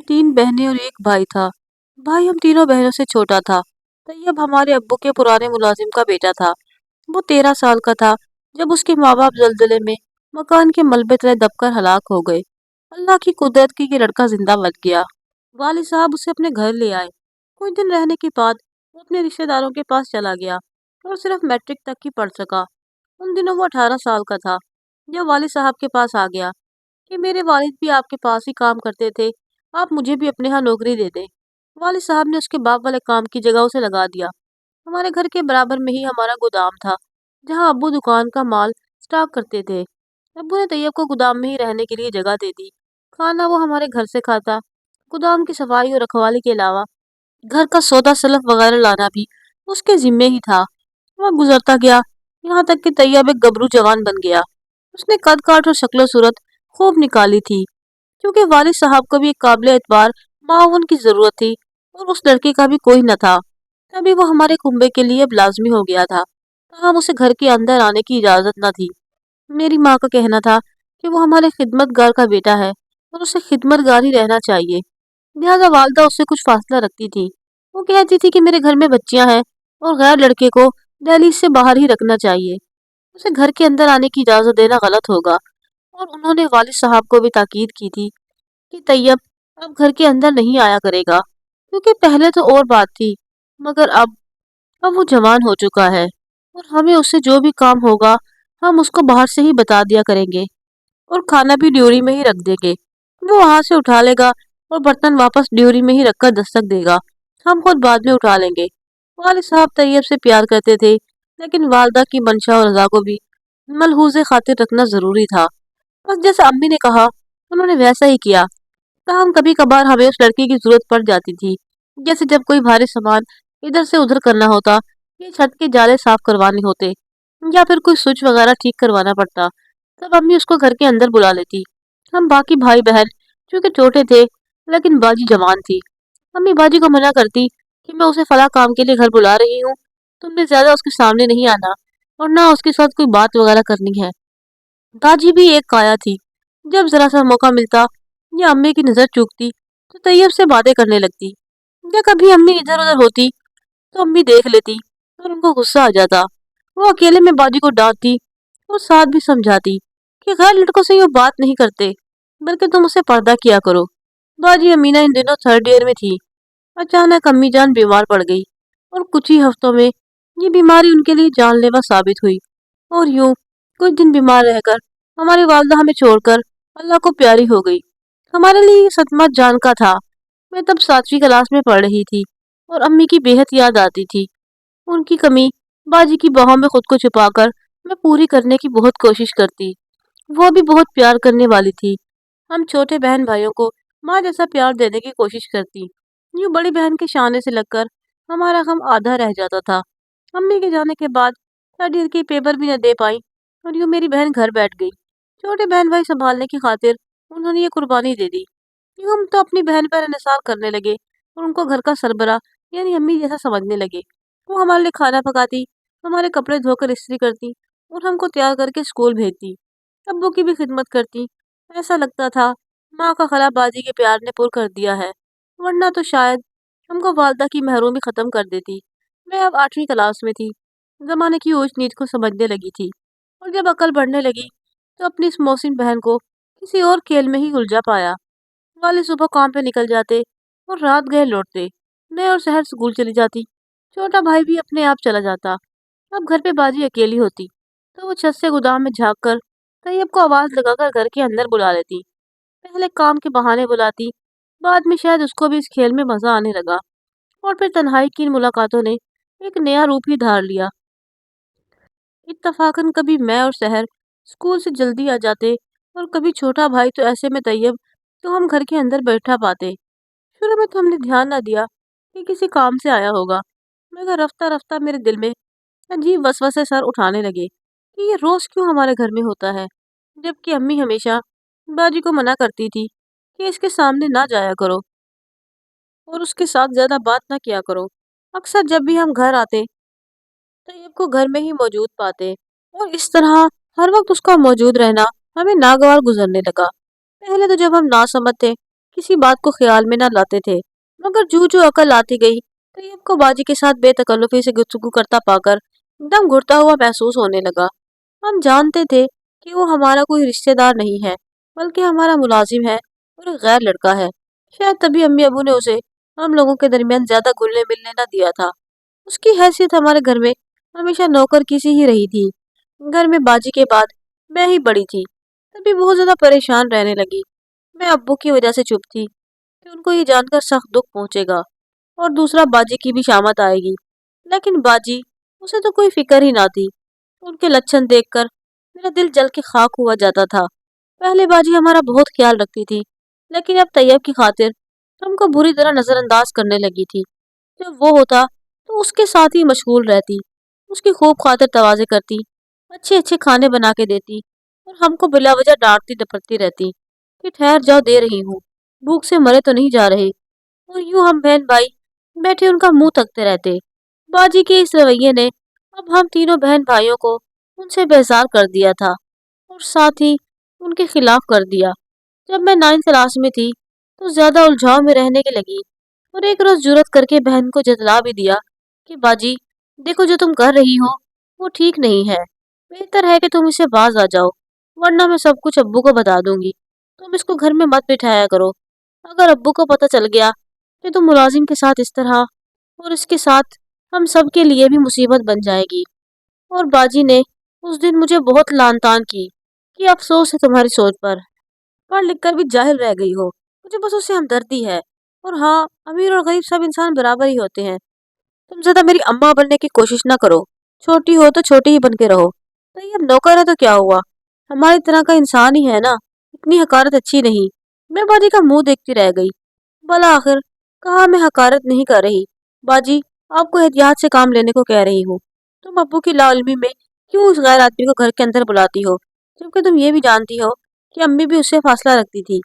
तीन बहनें और एक भाई था। भाई हम तीनों बहनों से छोटा था। तैयब हमारे अब्बू के पुराने मुलाजिम का बेटा था। वो 13 साल का था जब उसके माँ बाप जल्जले में मकान के मलबे तले दबकर हलाक हो गए। अल्लाह की कुदरत की ये लड़का जिंदा बच गया। वालिद साहब उसे अपने घर ले आए। कुछ दिन रहने के बाद वो अपने रिश्तेदारों के पास चला गया और सिर्फ मैट्रिक तक ही पढ़ सका। उन दिनों वो 18 साल का था जब वालिद साहब के पास आ गया कि मेरे वालिद भी आपके पास ही काम करते थे, आप मुझे भी अपने यहाँ नौकरी दे दें। वालिद साहब ने उसके बाप वाले काम की जगह उसे लगा दिया। हमारे घर के बराबर में ही हमारा गोदाम था जहाँ अब्बू दुकान का माल स्टॉक करते थे। अब्बू ने तैयब को गोदाम में ही रहने के लिए जगह दे दी। खाना वो हमारे घर से खाता। गोदाम की सफाई और रखवाली के अलावा घर का सौदा सलफ वगैरह लाना भी उसके जिम्मे ही था। वह गुजरता गया, यहाँ तक कि तैयब एक गबरू जवान बन गया। उसने कद काठ और शक्ल सूरत खूब निकाली थी। क्योंकि वालिद साहब को भी एक काबिल एतबार मावन की जरूरत थी और उस लड़के का भी कोई न था। तभी वो हमारे कुंबे के लिए अब लाजमी हो गया था। हम उसे घर के अंदर आने की इजाजत न थी। मेरी माँ का कहना था कि वो हमारे खिदमतगार का बेटा है और उसे खिदमतगार ही रहना चाहिए। लिहाजा वालदा उससे कुछ फासला रखती थी। वो कहती थी कि मेरे घर में बच्चियां हैं और गैर लड़के को दहलीज से बाहर ही रखना चाहिए। उसे घर के अंदर आने की इजाजत देना गलत होगा। और उन्होंने वालिद साहब को भी ताकीद की थी कि तैयब अब घर के अंदर नहीं आया करेगा, क्योंकि पहले तो और बात थी, मगर अब वो जवान हो चुका है और हमें उससे जो भी काम होगा हम उसको बाहर से ही बता दिया करेंगे और खाना भी ड्यूरी में ही रख देंगे। वो वहां से उठा लेगा और बर्तन वापस ड्यूरी में ही रखकर दस्तक देगा। हम खुद बाद में उठा लेंगे। वालिद साहब तैयब से प्यार करते थे, लेकिन वालदा की मंशा और रजा को भी मलहूज़े खातिर रखना जरूरी था। बस जैसा अम्मी ने कहा उन्होंने वैसा ही किया। ताहम कभी कभार हमें उस लड़के की जरूरत पड़ जाती थी, जैसे जब कोई भारी सामान इधर से उधर करना होता, या छत के जाले साफ करवाने होते, या फिर कोई स्विच वगैरह ठीक करवाना पड़ता। तब अम्मी उसको घर के अंदर बुला लेती। हम बाकी भाई बहन चूंकि छोटे थे, लेकिन बाजी जवान थी। अम्मी बाजी को मना करती कि मैं उसे फला काम के लिए घर बुला रही हूँ, तुमने ज्यादा उसके सामने नहीं आना और ना उसके साथ कोई बात वगैरह करनी है। बाजी भी एक काया थी। जब जरा सा मौका मिलता या अम्मी की नजर चूकती तो तैयब से बातें करने लगती। या कभी अम्मी इधर उधर होती तो अम्मी देख लेती और उनको गुस्सा आ जाता। वो अकेले में बाजी को डांटती और साथ भी समझाती कि गैर लड़कों से ये बात नहीं करते, बल्कि तुम उसे पर्दा किया करो। बाजी अमीना इन दिनों थर्ड ईयर में थी। अचानक अम्मी जान बीमार पड़ गई और कुछ ही हफ्तों में ये बीमारी उनके लिए जानलेवा साबित हुई। और यूं कुछ दिन बीमार रहकर हमारी वालदा हमें छोड़कर अल्लाह को प्यारी हो गई। हमारे लिए ये सदमा जान का था। मैं तब 7वीं क्लास में पढ़ रही थी और अम्मी की बेहद याद आती थी। उनकी कमी बाजी की बाहों में खुद को छुपाकर मैं पूरी करने की बहुत कोशिश करती। वो भी बहुत प्यार करने वाली थी। हम छोटे बहन भाइयों को माँ जैसा प्यार देने की कोशिश करती। यूं बड़ी बहन के शाने से लगकर हमारा गम आधा रह जाता था। अम्मी के जाने के बाद थर्ड ईयर के पेपर भी न दे पाई और यूं मेरी बहन घर बैठ गई। छोटे बहन भाई संभालने की खातिर उन्होंने ये कुर्बानी दे दी। यूं हम तो अपनी बहन पर इंसार करने लगे और उनको घर का सरबरा यानी अम्मी जैसा समझने लगे। वो हमारे लिए खाना पकाती, हमारे कपड़े धोकर इस्त्री करती और हमको तैयार करके स्कूल भेजती। अब्बू की भी खिदमत करती। ऐसा लगता था माँ का खला बाजी के प्यार ने पुर कर दिया है, वरना तो शायद हमको वालदा की महरूमी खत्म कर देती। मैं अब 8वीं क्लास में थी। जमाने की ऊंच नीच को समझने लगी थी और जब अकल बढ़ने लगी तो अपनी इस मोहसिन बहन को किसी और खेल में ही उलझा पाया। वाले सुबह काम पे निकल जाते और रात गए लौटते। मैं और शहर स्कूल चली जाती। छोटा भाई भी अपने आप चला जाता। अब घर पे बाजी अकेली होती तो वो छत से गोदाम में झाँक कर तैयब को आवाज लगाकर घर के अंदर बुला लेती। पहले काम के बहाने बुलाती, बाद में शायद उसको भी इस खेल में मजा आने लगा और फिर तन्हाई की इन मुलाकातों ने एक नया रूप ही धार लिया। इत्तफाकन कभी मैं और शहर स्कूल से जल्दी आ जाते और कभी छोटा भाई, तो ऐसे में तैयब तो हम घर के अंदर बैठा पाते। शुरू में तो हमने ध्यान न दिया कि किसी काम से आया होगा, मगर रफ्ता रफ्ता मेरे दिल में अजीब वसवसे सर उठाने लगे कि ये रोज क्यों हमारे घर में होता है, जबकि अम्मी हमेशा बाजी को मना करती थी कि इसके सामने ना जाया करो और उसके साथ ज्यादा बात ना किया करो। अक्सर जब भी हम घर आते तैयब को घर में ही मौजूद पाते और इस तरह हर वक्त उसका मौजूद रहना हमें नागवार गुजरने लगा। पहले तो जब हम ना समझ थे किसी बात को ख्याल में न लाते थे। मगर जो अकल आती गई, तैयब को बाजी के साथ बेतकल्लुफी से गुफ्तगू करता पाकर दम घुटता हुआ महसूस होने लगा। हम जानते थे कि वो हमारा कोई रिश्तेदार नहीं है, बल्कि हमारा मुलाजिम है और एक गैर लड़का है। शायद तभी अम्मी अबू ने उसे हम लोगों के दरमियान ज्यादा घुलने मिलने न दिया था। उसकी हैसियत हमारे घर में हमेशा नौकर की सी ही रही थी। घर में बाजी के बाद मैं ही बड़ी थी, तभी बहुत ज्यादा परेशान रहने लगी। मैं अब्बू की वजह से चुप थी कि उनको ये जानकर सख्त दुख पहुंचेगा और दूसरा बाजी की भी शामत आएगी। लेकिन बाजी, उसे तो कोई फिक्र ही ना थी। उनके लक्षण देखकर मेरा दिल जल के खाक हुआ जाता था। पहले बाजी हमारा बहुत ख्याल रखती थी, लेकिन अब तैयब की खातिर हमको बुरी तरह नजरअंदाज करने लगी थी। जब वो होता तो उसके साथ ही मशगूल रहती, उसकी खूब खातिर तवाज़े करती, अच्छे अच्छे खाने बना के देती और हमको बिला वजह डांटती डपटती रहती कि ठहर जाओ, दे रही हूँ, भूख से मरे तो नहीं जा रहे। और यूं हम बहन भाई बैठे उनका मुंह तकते रहते। बाजी के इस रवैये ने अब हम तीनों बहन भाइयों को उनसे बेजार कर दिया था और साथ ही उनके खिलाफ कर दिया। जब मैं 9th क्लास में थी तो ज्यादा उलझाव में रहने के लगी और एक रोज जुरत करके बहन को जतला भी दिया कि बाजी, देखो जो तुम कर रही हो वो ठीक नहीं है। बेहतर है कि तुम इसे बाज आ जाओ, वरना मैं सब कुछ अब्बू को बता दूंगी। तुम इसको घर में मत बिठाया करो। अगर अब्बू को पता चल गया कि तुम मुलाजिम के साथ इस तरह, और इसके साथ हम सब के लिए भी मुसीबत बन जाएगी। और बाजी ने उस दिन मुझे बहुत लान तान की कि अफसोस है तुम्हारी सोच पर, पढ़ लिख कर भी जाहिल रह गई हो। मुझे बस उससे हमदर्दी है। और हाँ, अमीर और गरीब सब इंसान बराबर ही होते हैं। तुम ज्यादा मेरी अम्मा बनने की कोशिश ना करो। छोटी हो तो छोटी ही बन के रहो। तो ये अब नौकर है तो क्या हुआ, हमारी तरह का इंसान ही है ना। इतनी हकारत अच्छी नहीं। मैं बाजी का मुंह देखती रह गई। भला आखिर कहा मैं हकारत नहीं कर रही। बाजी, आपको एहतियात से काम लेने को कह रही हूँ। तुम अब्बू की लालमी में क्यों उस गैर आदमी को घर के अंदर बुलाती हो, जबकि तुम ये भी जानती हो कि अम्मी भी उससे फासला रखती थी,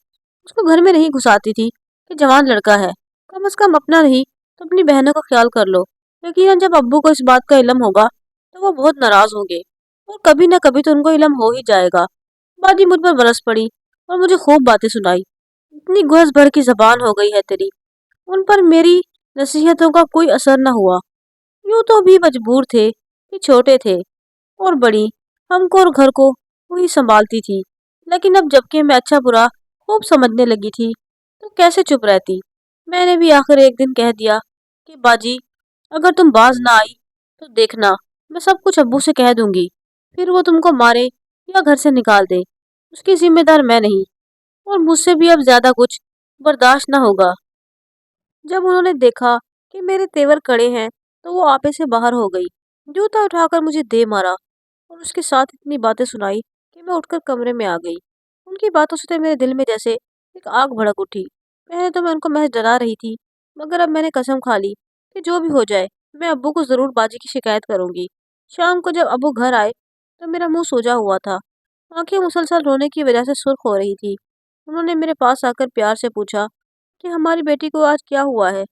उसको घर में नहीं घुसाती थी कि जवान लड़का है। कम से कम अपना नहीं तो अपनी बहनों का ख्याल कर लो। यकीनन जब अब्बू को इस बात का इल्म होगा तो वो बहुत नाराज होंगे, और कभी न कभी तो उनको इल्म हो ही जाएगा। बाजी मुझ पर बरस पड़ी और मुझे खूब बातें सुनाई। इतनी गुहस भर की जबान हो गई है तेरी। उन पर मेरी नसीहतों का कोई असर न हुआ। यूं तो भी मजबूर थे कि छोटे थे और बड़ी हमको और घर को वही संभालती थी। लेकिन अब जबकि मैं अच्छा बुरा खूब समझने लगी थी तो कैसे चुप रहती। मैंने भी आखिर एक दिन कह दिया कि बाजी, अगर तुम बाज ना आई तो देखना, मैं सब कुछ अब्बू से कह दूंगी। फिर वो तुमको मारे या घर से निकाल दे, उसकी जिम्मेदार मैं नहीं, और मुझसे भी अब ज्यादा कुछ बर्दाश्त ना होगा। जब उन्होंने देखा कि मेरे तेवर कड़े हैं तो वो आपे से बाहर हो गई, जूता उठाकर मुझे दे मारा और उसके साथ इतनी बातें सुनाई कि मैं उठकर कमरे में आ गई। उनकी बातों से तो मेरे दिल में जैसे एक आग भड़क उठी। पहले तो मैं उनको महज डरा रही थी, मगर अब मैंने कसम खा ली कि जो भी हो जाए मैं अब्बू को जरूर बाजी की शिकायत करूंगी। शाम को जब अब्बू घर आए तो मेरा मुंह सूजा हुआ था, आंखें मुसलसल रोने की वजह से सुर्ख हो रही थी। उन्होंने मेरे पास आकर प्यार से पूछा कि हमारी बेटी को आज क्या हुआ है,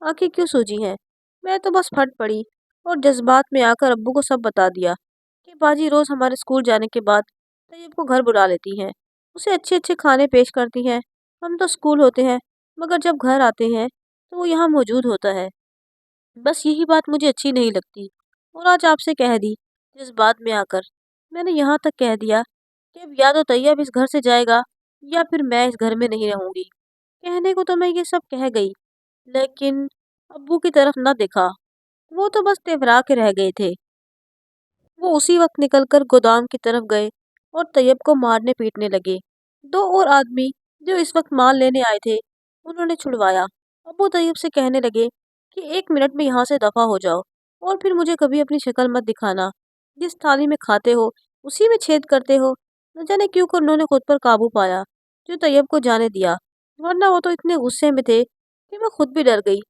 आंखें क्यों सूजी हैं। मैं तो बस फट पड़ी और जज्बात में आकर अब्बू को सब बता दिया कि बाजी रोज हमारे स्कूल जाने के बाद तैयब को घर बुला लेती हैं, उसे अच्छे अच्छे खाने पेश करती हैं। हम तो स्कूल होते हैं, मगर जब घर आते हैं तो वो यहाँ मौजूद होता है। बस यही बात मुझे अच्छी नहीं लगती और आज आपसे कह दी। जज्बात में आकर मैंने यहाँ तक कह दिया कि अब या तो तैयब इस घर से जाएगा या फिर मैं इस घर में नहीं रहूंगी। कहने को तो मैं ये सब कह गई, लेकिन अब्बू की तरफ न देखा। वो तो बस तेवरा के रह गए थे। वो उसी वक्त निकलकर गोदाम की तरफ गए और तैयब को मारने पीटने लगे। दो और आदमी जो इस वक्त माल लेने आए थे उन्होंने छुड़वाया। अब्बू तैयब से कहने लगे कि 1 मिनट में यहाँ से दफा हो जाओ और फिर मुझे कभी अपनी शक्ल मत दिखाना। जिस थाली में खाते हो उसी में छेद करते हो। न जाने क्यों कर उन्होंने खुद पर काबू पाया जो तैयब को जाने दिया, वरना वो तो इतने गुस्से में थे कि मैं खुद भी डर गई।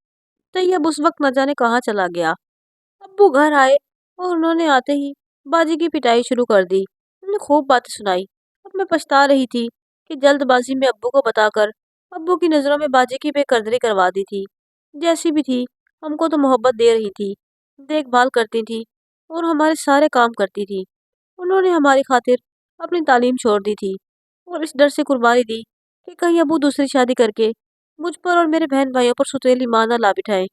तैयब उस वक्त न जाने कहाँ चला गया। अब्बू घर आए और उन्होंने आते ही बाजी की पिटाई शुरू कर दी। उन्होंने खूब बातें सुनाई। अब मैं पछता रही थी कि जल्दबाजी में अब्बू को बताकर अब्बू की नज़रों में बाजी की बेकदरी करवा दी थी। जैसी भी थी, हमको तो मोहब्बत दे रही थी, देखभाल करती थी और हमारे सारे काम करती थी। उन्होंने हमारी खातिर अपनी तालीम छोड़ दी थी और इस डर से कुर्बानी दी कि कहीं अब्बू दूसरी शादी करके मुझ पर और मेरे बहन भाइयों पर सौतेली माँ न ला बिठाए।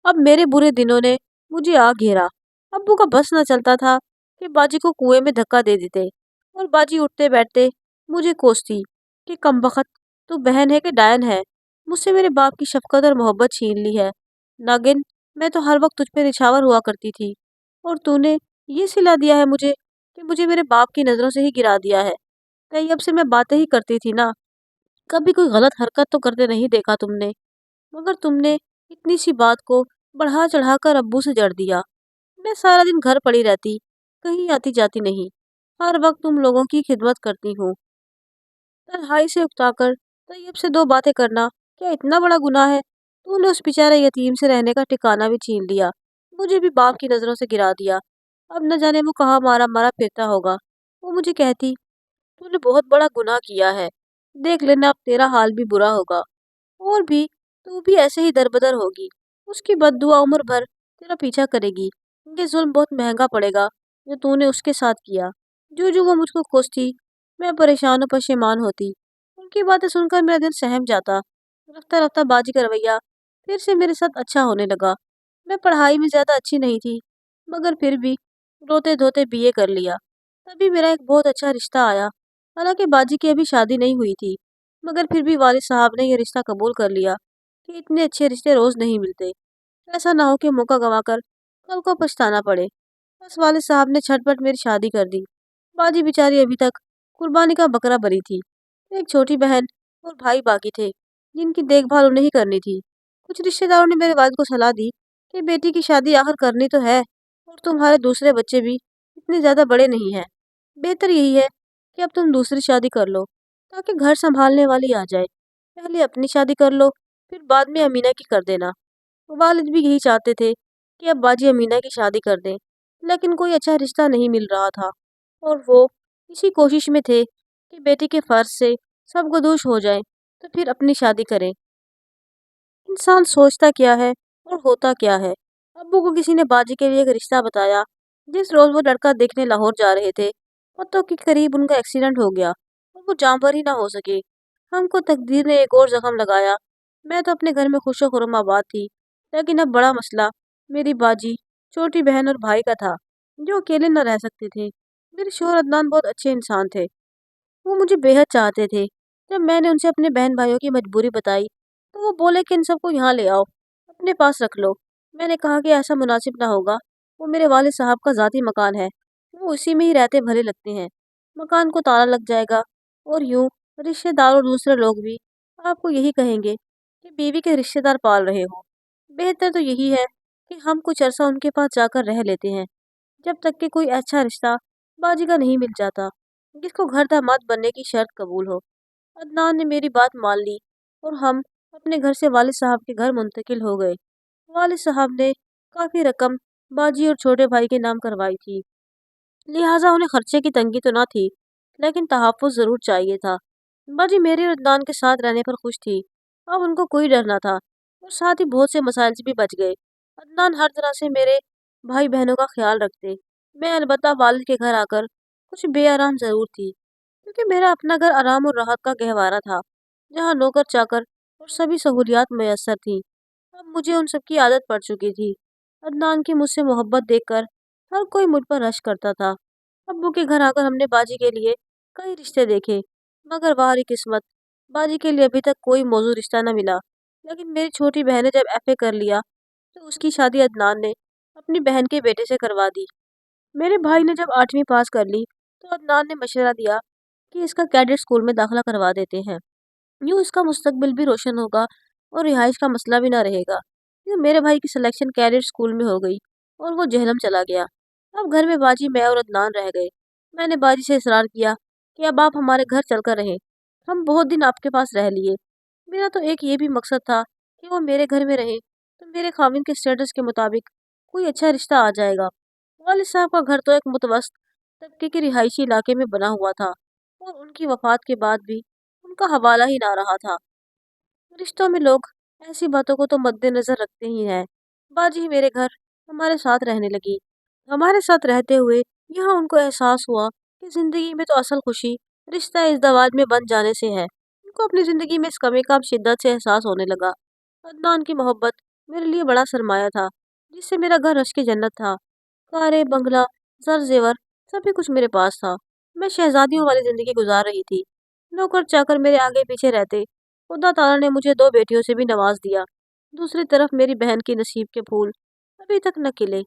अब मेरे बुरे दिनों ने मुझे आ घेरा। अब्बू का बस न चलता था कि बाजी को कुएं में धक्का दे देते और बाजी उठते बैठते मुझे कोसती कि कमबख्त, तू बहन है कि डायन है। मुझसे मेरे बाप की शफकत और मोहब्बत छीन ली है। नागिन, मैं तो हर वक्त तुझ पे निछावर हुआ करती थी और तूने ये सिला दिया है मुझे कि मुझे मेरे बाप की नजरों से ही गिरा दिया है। कहीं अब से मैं बातें ही करती थी ना, कभी कोई गलत हरकत तो करते नहीं देखा तुमने, मगर तुमने इतनी सी बात को बढ़ा चढ़ा कर अब्बू से जड़ दिया। मैं सारा दिन घर पड़ी रहती, कहीं आती जाती नहीं। हर वक्त तुम लोगों की खिदमत करती हूँ। तन्हाई से उकताकर तैयब से दो बातें करना क्या इतना बड़ा गुनाह है? तूने उस बेचारे यतीम से रहने का ठिकाना भी छीन लिया, मुझे भी बाप की नजरों से गिरा दिया। अब न जाने वो कहाँ मारा मारा फिरता होगा। वो मुझे कहती, तूने बहुत बड़ा गुनाह किया है, देख लेना अब तेरा हाल भी बुरा होगा। और भी तू भी ऐसे ही दरबदर होगी। उसकी बद्दुआ उम्र भर तेरा पीछा करेगी। ये जुल्म बहुत महंगा पड़ेगा जो तूने उसके साथ किया। जो जो वो मुझको कोसती, मैं परेशान और पशेमान होती। उनकी बातें सुनकर मेरा दिल सहम जाता। रफ्ता रफ्ता बाजी का रवैया फिर से मेरे साथ अच्छा होने लगा। मैं पढ़ाई में ज्यादा अच्छी नहीं थी, मगर फिर भी रोते धोते बीए कर लिया। तभी मेरा एक बहुत अच्छा रिश्ता आया। हालांकि बाजी की अभी शादी नहीं हुई थी, मगर फिर भी वालिद साहब ने यह रिश्ता कबूल कर लिया कि इतने अच्छे रिश्ते रोज नहीं मिलते। ऐसा ना हो कि मौका गंवाकर कल को पछताना पड़े। बस वालिद साहब ने झटपट मेरी शादी कर दी। बाजी बेचारी अभी तक कुर्बानी का बकरा बनी थी। एक छोटी बहन और भाई बाकी थे, जिनकी देखभाल उन्हें ही करनी थी। कुछ रिश्तेदारों ने मेरे वालिद को सलाह दी कि बेटी की शादी आखिर करनी तो है, और तुम्हारे दूसरे बच्चे भी इतने ज्यादा बड़े नहीं हैं। बेहतर यही है कि अब तुम दूसरी शादी कर लो, ताकि घर संभालने वाली आ जाए। पहले अपनी शादी कर लो, फिर बाद में अमीना की कर देना। वालिद भी यही चाहते थे कि अब बाजी अमीना की शादी कर दें, लेकिन कोई अच्छा रिश्ता नहीं मिल रहा था, और वो इसी कोशिश में थे कि बेटी के फर्ज से सबको दूर हो जाए तो फिर अपनी शादी करें। इंसान सोचता क्या है और होता क्या है। अब्बू को किसी ने बाजी के लिए एक रिश्ता बताया। जिस रोज वो लड़का देखने लाहौर जा रहे थे, पत्तों के करीब उनका एक्सीडेंट हो गया और वो जानवर ही ना हो सके। हमको तकदीर ने एक और जख्म लगाया। मैं तो अपने घर में खुशो खुर्म आबाद थी, लेकिन अब बड़ा मसला मेरी बाजी, छोटी बहन और भाई का था, जो अकेले न रह सकते थे। मेरे शोहर अदनान बहुत अच्छे इंसान थे। वो मुझे बेहद चाहते थे। जब मैंने उनसे अपने बहन भाइयों की मजबूरी बताई, तो वो बोले कि इन सबको यहाँ ले आओ, अपने पास रख लो। मैंने कहा कि ऐसा मुनासिब ना होगा। वो मेरे वालिद साहब का ज़ाती मकान है, वो उसी में ही रहते भले लगते हैं। मकान को ताला लग जाएगा, और यूं रिश्तेदार और दूसरे लोग भी आपको यही कहेंगे कि बीवी के रिश्तेदार पाल रहे हो। बेहतर तो यही है कि हम कुछ अरसा उनके पास जाकर रह लेते हैं, जब तक कि कोई अच्छा रिश्ता बाजी का नहीं मिल जाता, जिसको घर दामाद बनने की शर्त कबूल हो। अदनान ने मेरी बात मान ली और हम अपने घर से वालिद साहब के घर मुंतकिल हो गए। वालिद साहब ने काफ़ी रकम बाजी और छोटे भाई के नाम करवाई थी, लिहाजा उन्हें खर्चे की तंगी तो ना थी, लेकिन तहफ़्फ़ुज़ ज़रूर चाहिए था। बाजी मेरे और अदनान के साथ रहने पर खुश थी। अब उनको कोई डर ना था, और साथ ही बहुत से मसाइल से भी बच गए। अदनान हर तरह से मेरे भाई बहनों का ख्याल रखते। मैं अलबत्ता वालिद के घर आकर कुछ बेआराम ज़रूर थी, क्योंकि मेरा अपना घर आराम और राहत का गहवारा था, जहाँ नौकर चाकर और सभी सहूलियात मैसर थीं। अब मुझे उन सब की आदत पड़ चुकी थी। अदनान की मुझसे मोहब्बत देखकर हर कोई मुझ पर रश करता था। अब्बू के घर आकर हमने बाजी के लिए कई रिश्ते देखे, मगर वाह किस्मत, बाजी के लिए अभी तक कोई मौजूद रिश्ता न मिला। लेकिन मेरी छोटी बहन ने जब एफए कर लिया, तो उसकी शादी अदनान ने अपनी बहन के बेटे से करवा दी। मेरे भाई ने जब 8वीं पास कर ली, तो अदनान ने मशवरा दिया कि इसका कैडेट स्कूल में दाखिला करवा देते हैं। यूँ इसका मुस्तकबिल भी रोशन होगा और रिहाइश का मसला भी ना रहेगा। ये मेरे भाई की सिलेक्शन कैडेट स्कूल में हो गई और वो जहलम चला गया। अब घर में बाजी, मैं और अदनान रह गए। मैंने बाजी से इसरार किया कि अब आप हमारे घर चलकर रहें। हम बहुत दिन आपके पास रह लिए। मेरा तो एक ये भी मकसद था कि वो मेरे घर में रहे, तो मेरे खाविंद के स्टेटस के मुताबिक कोई अच्छा रिश्ता आ जाएगा। वालिद साहब का घर तो एक मुतवस्त तबके के रिहायशी इलाके में बना हुआ था, और उनकी वफात के बाद भी उनका हवाला ही ना रहा था। रिश्तों में लोग ऐसी बातों को तो मद्देनजर रखते ही हैं। बाजी मेरे घर हमारे साथ रहने लगी। हमारे साथ रहते हुए यहाँ उनको एहसास हुआ कि जिंदगी में तो असल खुशी रिश्ता इज़्दवाज में बन जाने से है। उनको अपनी ज़िंदगी में इस कमी का अब शिद्दत से एहसास होने लगा। अदनान की मोहब्बत मेरे लिए बड़ा सरमाया था, जिससे मेरा घर रश की जन्नत था। कारें, बंगला, ज़र-ज़ेवर सभी कुछ मेरे पास था। मैं शहज़ादियों वाली ज़िंदगी गुजार रही थी। नौकर-चाकर मेरे आगे-पीछे रहते। खुदा ताला ने मुझे 2 बेटियों से भी नवाज़ दिया। दूसरी तरफ मेरी बहन की नसीब के फूल अभी तक न खिले।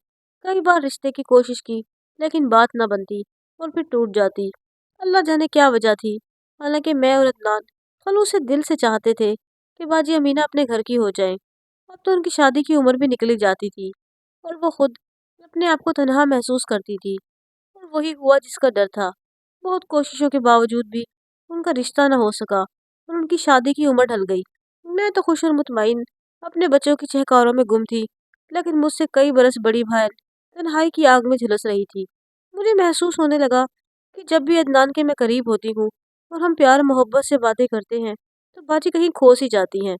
कई बार रिश्ते की कोशिश की, लेकिन बात न बनती और फिर टूट जाती। अल्लाह जाने क्या वजह थी। हालांकि मैं और अदनान खलूस से दिल से चाहते थे कि बाजी अमीना अपने घर की हो जाए। अब तो उनकी शादी की उम्र भी निकली जाती थी और वो खुद अपने आप को तनहा महसूस करती थी। और वही हुआ जिसका डर था। बहुत कोशिशों के बावजूद भी उनका रिश्ता न हो सका और उनकी शादी की उम्र ढल गई। मैं तो खुश और मुतमईन अपने बच्चों की चहकारों में गुम थी, लेकिन मुझसे कई बरस बड़ी बहन तन्हाई की आग में झुलस रही थी। मुझे महसूस होने लगा कि जब भी अदनान के मैं करीब होती हूँ और हम प्यार मोहब्बत से बातें करते हैं, तो बाजी कहीं खो सी जाती हैं।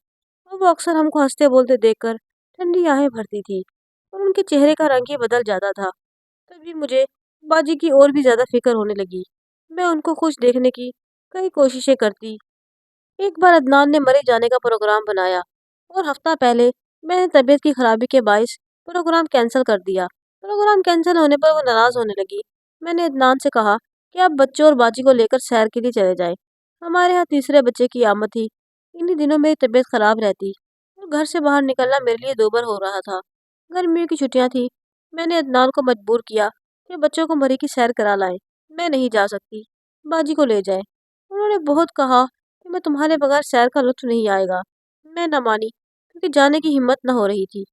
और वो अक्सर हमको हंसते बोलते देखकर ठंडी आहें भरती थी और उनके चेहरे का रंग ही बदल जाता था। तभी मुझे बाजी की और भी ज्यादा फिक्र होने लगी। मैं उनको खुश देखने की कई कोशिशें करती। एक बार अदनान ने मरे जाने का प्रोग्राम बनाया और हफ्ता पहले मैंने तबीयत की खराबी के बायस प्रोग्राम कैंसिल कर दिया। प्रोग्राम कैंसिल होने पर वो नाराज होने लगी। मैंने अदनान से कहा कि आप बच्चों और बाजी को लेकर सैर के लिए चले जाएं। हमारे यहाँ तीसरे बच्चे की आमद थी। इन्हीं दिनों मेरी तबीयत खराब रहती और घर से बाहर निकलना मेरे लिए दोबर हो रहा था। गर्मियों की छुट्टियां थी। मैंने अदनान को मजबूर किया कि बच्चों को मरी की सैर करा लाएं। मैं नहीं जा सकती, बाजी को ले जाए। उन्होंने बहुत कहा कि मैं तुम्हारे बगैर सैर का लुत्फ नहीं आएगा। मैं न मानी क्योंकि जाने की हिम्मत न हो रही थी।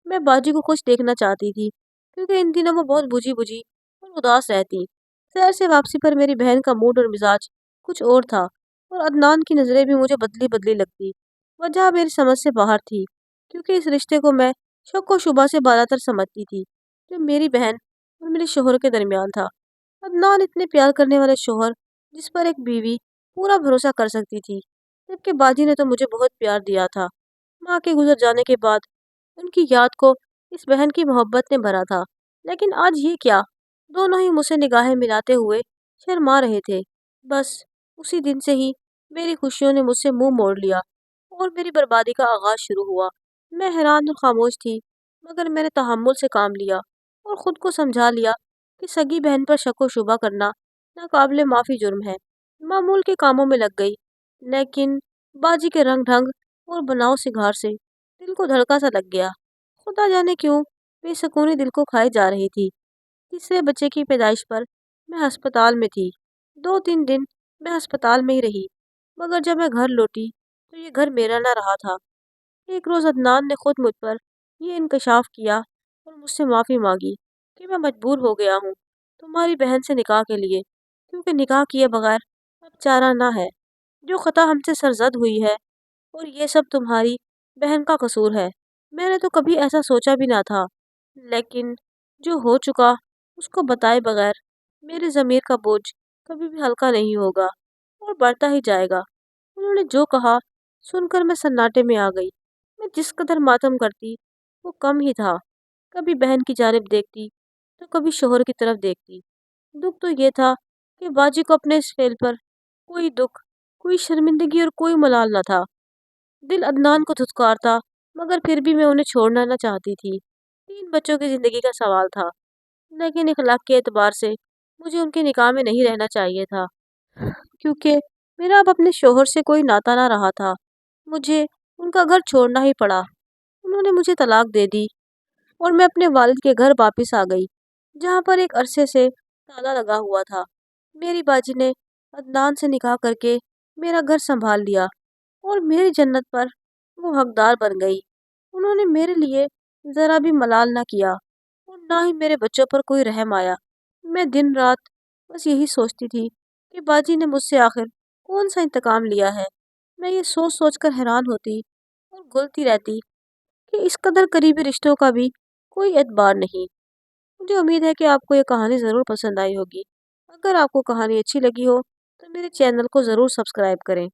मैं बाजी को खुश देखना चाहती थी क्योंकि इन दिनों वो बहुत बुझी बुझी और उदास रहती। शहर से वापसी पर मेरी बहन का मूड और मिजाज कुछ और था और अदनान की नज़रें भी मुझे बदली बदली लगती। वजह मेरी समझ से बाहर थी क्योंकि इस रिश्ते को मैं शक व शुबा से बालातर समझती थी जो मेरी बहन और मेरे शोहर के दरमियान था। अदनान इतने प्यार करने वाले शोहर जिस पर एक बीवी पूरा भरोसा कर सकती थी, जबकि बाजी ने तो मुझे बहुत प्यार दिया था। माँ के गुजर जाने के बाद उनकी याद को इस बहन की मोहब्बत ने भरा था। लेकिन आज ये क्या, दोनों ही मुझसे निगाहें मिलाते हुए शर्मा रहे थे। बस उसी दिन से ही मेरी खुशियों ने मुझसे मुंह मोड़ लिया और मेरी बर्बादी का आगाज शुरू हुआ। मैं हैरान और खामोश थी, मगर मैंने तहम्मुल से काम लिया और खुद को समझा लिया कि सगी बहन पर शक व शुबा करना नाकाबिले माफ़ी जुर्म है। मामूल के कामों में लग गई, लेकिन बाजी के रंग ढंग और बनाव सिंगार से दिल को धड़का सा लग गया। खुदा जाने क्यों बेसुकूनी दिल को खाए जा रही थी। तीसरे बच्चे की पैदाइश पर मैं अस्पताल में थी। 2-3 दिन मैं अस्पताल में ही रही, मगर जब मैं घर लौटी तो ये घर मेरा न रहा था। एक रोज़ अदनान ने खुद मुझ पर ये इंकशाफ किया और मुझसे माफ़ी मांगी कि मैं मजबूर हो गया हूँ तुम्हारी बहन से निकाह के लिए, क्योंकि निकाह किए बगैर अब चारा ना है। जो खता हमसे सरजद हुई है और ये सब तुम्हारी बहन का कसूर है। मैंने तो कभी ऐसा सोचा भी ना था, लेकिन जो हो चुका उसको बताए बगैर मेरे ज़मीर का बोझ कभी भी हल्का नहीं होगा और बढ़ता ही जाएगा। उन्होंने जो कहा सुनकर मैं सन्नाटे में आ गई। मैं जिस कदर मातम करती वो कम ही था। कभी बहन की जानिब देखती तो कभी शोहर की तरफ देखती। दुख तो ये था कि बाजी को अपने इस फेल पर कोई दुख, कोई शर्मिंदगी और कोई मलाल न था। दिल अदनान को धुतकारता, मगर फिर भी मैं उन्हें छोड़ना न चाहती थी। 3 बच्चों की जिंदगी का सवाल था, लेकिन इखलाक के एतबार से मुझे उनके निकाह में नहीं रहना चाहिए था, क्योंकि मेरा अब अपने शोहर से कोई नाता ना रहा था। मुझे उनका घर छोड़ना ही पड़ा। उन्होंने मुझे तलाक दे दी और मैं अपने वालिद के घर वापस आ गई, जहाँ पर एक अरसे से ताला लगा हुआ था। मेरी बाजी ने अदनान से निकाह करके मेरा घर संभाल लिया और मेरी जन्नत पर वो हकदार बन गई। उन्होंने मेरे लिए ज़रा भी मलाल ना किया और ना ही मेरे बच्चों पर कोई रहम आया। मैं दिन रात बस यही सोचती थी कि बाजी ने मुझसे आखिर कौन सा इंतकाम लिया है। मैं ये सोच सोच कर हैरान होती और घुलती रहती कि इस कदर करीबी रिश्तों का भी कोई एतबार नहीं। मुझे उम्मीद है कि आपको ये कहानी ज़रूर पसंद आई होगी। अगर आपको कहानी अच्छी लगी हो तो मेरे चैनल को ज़रूर सब्सक्राइब करें।